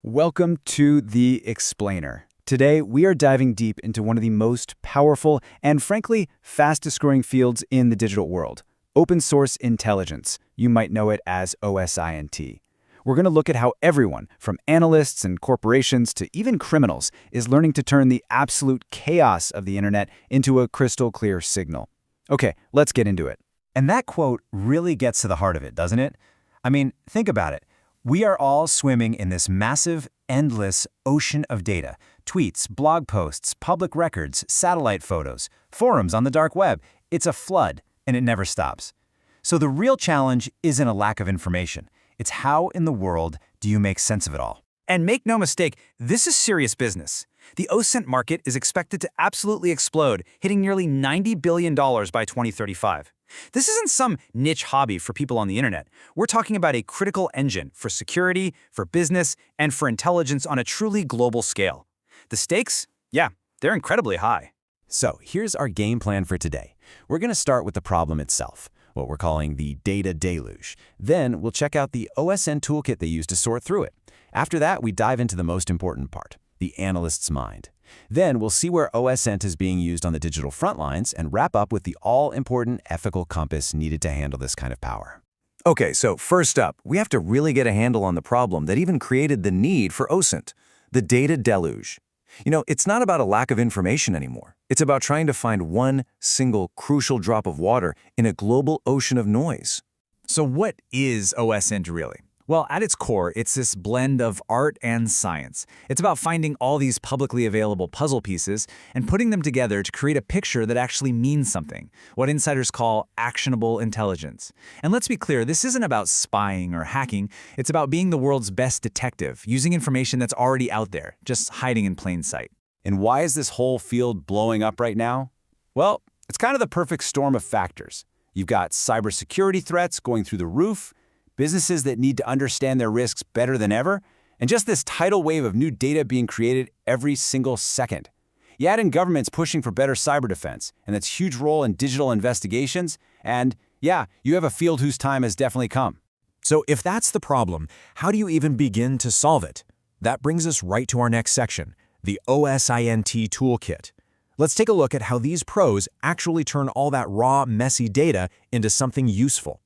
Welcome to The Explainer. Today, we are diving deep into one of the most powerful and, frankly, fastest-growing fields in the digital world, open source intelligence. You might know it as OSINT. We're going to look at how everyone, from analysts and corporations to even criminals, is learning to turn the absolute chaos of the internet into a crystal-clear signal. Okay, let's get into it. And that quote really gets to the heart of it, doesn't it? I mean, think about it. We are all swimming in this massive, endless ocean of data. Tweets, blog posts, public records, satellite photos, forums on the dark web. It's a flood, and it never stops. So the real challenge isn't a lack of information. It's how in the world do you make sense of it all? And make no mistake, this is serious business. The OSINT market is expected to absolutely explode, hitting nearly $90 billion by 2035. This isn't some niche hobby for people on the internet. We're talking about a critical engine for security, for business, and for intelligence on a truly global scale. The stakes? Yeah, they're incredibly high. So here's our game plan for today. We're going to start with the problem itself, what we're calling the data deluge. Then we'll check out the OSINT toolkit they use to sort through it. After that, we dive into the most important part, the analyst's mind. Then we'll see where OSINT is being used on the digital front lines and wrap up with the all-important ethical compass needed to handle this kind of power. Okay, so first up, we have to really get a handle on the problem that even created the need for OSINT, the data deluge. You know, it's not about a lack of information anymore. It's about trying to find one single crucial drop of water in a global ocean of noise. So what is OSINT really? Well, at its core, it's this blend of art and science. It's about finding all these publicly available puzzle pieces and putting them together to create a picture that actually means something, what insiders call actionable intelligence. And let's be clear, this isn't about spying or hacking. It's about being the world's best detective, using information that's already out there, just hiding in plain sight. And why is this whole field blowing up right now? Well, it's kind of the perfect storm of factors. You've got cybersecurity threats going through the roof, businesses that need to understand their risks better than ever, and just this tidal wave of new data being created every single second. You add in governments pushing for better cyber defense, and its huge role in digital investigations, and yeah, you have a field whose time has definitely come. So if that's the problem, how do you even begin to solve it? That brings us right to our next section, the OSINT toolkit. Let's take a look at how these pros actually turn all that raw, messy data into something useful.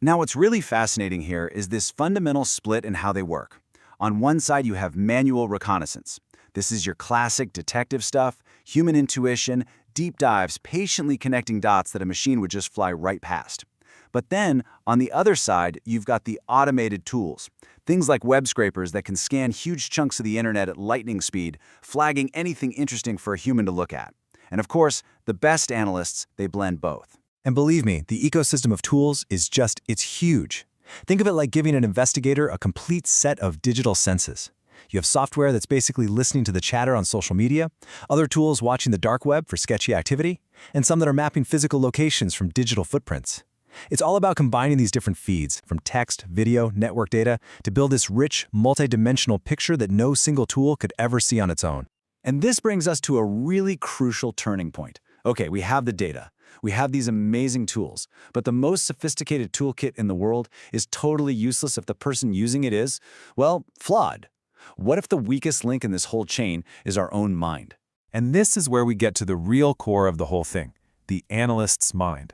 Now, what's really fascinating here is this fundamental split in how they work. On one side, you have manual reconnaissance. This is your classic detective stuff, human intuition, deep dives, patiently connecting dots that a machine would just fly right past. But then, on the other side, you've got the automated tools. Things like web scrapers that can scan huge chunks of the internet at lightning speed, flagging anything interesting for a human to look at. And of course, the best analysts, they blend both. And believe me, the ecosystem of tools it's huge. Think of it like giving an investigator a complete set of digital senses. You have software that's basically listening to the chatter on social media, other tools watching the dark web for sketchy activity, and some that are mapping physical locations from digital footprints. It's all about combining these different feeds, from text, video, network data, to build this rich, multidimensional picture that no single tool could ever see on its own. And this brings us to a really crucial turning point. Okay, we have the data. We have these amazing tools, but the most sophisticated toolkit in the world is totally useless if the person using it is, well, flawed. What if the weakest link in this whole chain is our own mind? And this is where we get to the real core of the whole thing, the analyst's mind,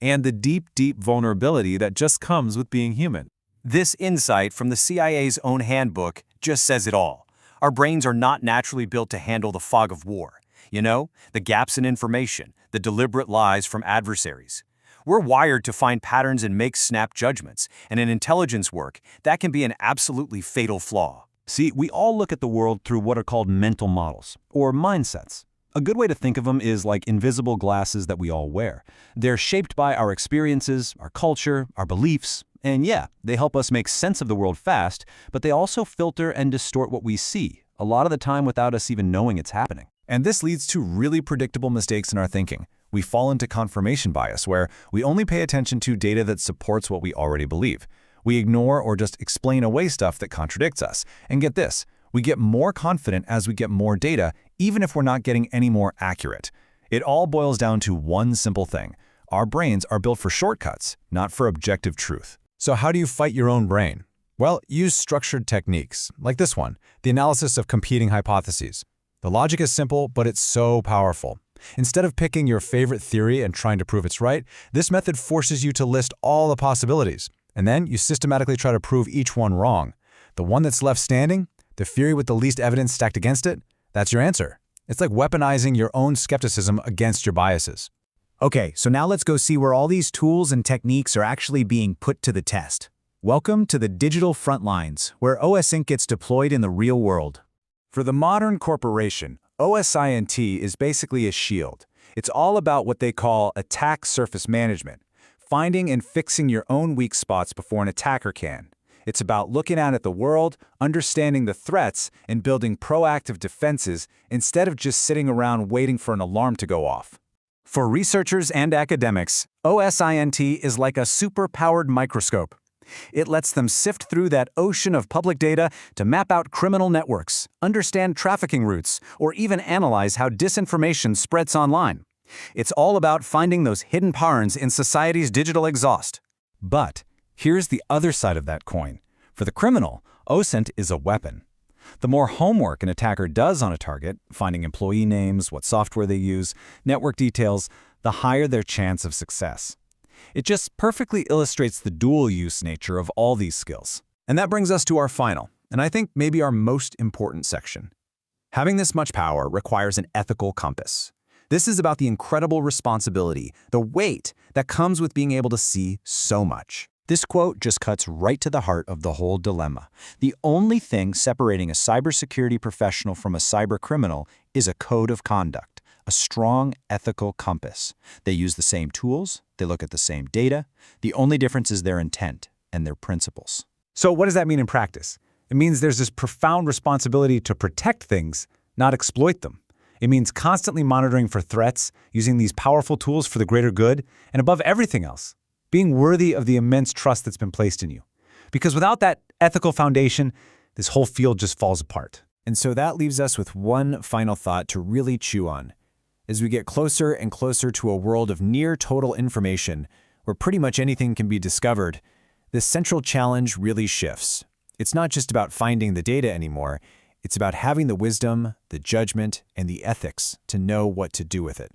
and the deep, deep vulnerability that just comes with being human. This insight from the CIA's own handbook just says it all. Our brains are not naturally built to handle the fog of war. You know, the gaps in information, the deliberate lies from adversaries. We're wired to find patterns and make snap judgments, and in intelligence work, that can be an absolutely fatal flaw. See, we all look at the world through what are called mental models, or mindsets. A good way to think of them is like invisible glasses that we all wear. They're shaped by our experiences, our culture, our beliefs, and yeah, they help us make sense of the world fast, but they also filter and distort what we see, a lot of the time without us even knowing it's happening. And this leads to really predictable mistakes in our thinking. We fall into confirmation bias, where we only pay attention to data that supports what we already believe. We ignore or just explain away stuff that contradicts us. And get this, we get more confident as we get more data, even if we're not getting any more accurate. It all boils down to one simple thing. Our brains are built for shortcuts, not for objective truth. So how do you fight your own brain? Well, use structured techniques, like this one, the analysis of competing hypotheses. The logic is simple, but it's so powerful. Instead of picking your favorite theory and trying to prove it's right, this method forces you to list all the possibilities, and then you systematically try to prove each one wrong. The one that's left standing, the theory with the least evidence stacked against it, that's your answer. It's like weaponizing your own skepticism against your biases. Okay, so now let's go see where all these tools and techniques are actually being put to the test. Welcome to the digital front lines, where OSINT gets deployed in the real world. For the modern corporation, OSINT is basically a shield. It's all about what they call attack surface management, finding and fixing your own weak spots before an attacker can. It's about looking out at the world, understanding the threats, and building proactive defenses instead of just sitting around waiting for an alarm to go off. For researchers and academics, OSINT is like a super-powered microscope. It lets them sift through that ocean of public data to map out criminal networks, understand trafficking routes, or even analyze how disinformation spreads online. It's all about finding those hidden patterns in society's digital exhaust. But here's the other side of that coin. For the criminal, OSINT is a weapon. The more homework an attacker does on a target, finding employee names, what software they use, network details, the higher their chance of success. It just perfectly illustrates the dual-use nature of all these skills. And that brings us to our final, and I think maybe our most important section. Having this much power requires an ethical compass. This is about the incredible responsibility, the weight that comes with being able to see so much. This quote just cuts right to the heart of the whole dilemma. The only thing separating a cybersecurity professional from a cybercriminal is a code of conduct, a strong ethical compass. They use the same tools, they look at the same data. The only difference is their intent and their principles. So what does that mean in practice? It means there's this profound responsibility to protect things, not exploit them. It means constantly monitoring for threats, using these powerful tools for the greater good, and above everything else, being worthy of the immense trust that's been placed in you. Because without that ethical foundation, this whole field just falls apart. And so that leaves us with one final thought to really chew on. As we get closer and closer to a world of near total information, where pretty much anything can be discovered, this central challenge really shifts. It's not just about finding the data anymore, it's about having the wisdom, the judgment, and the ethics to know what to do with it.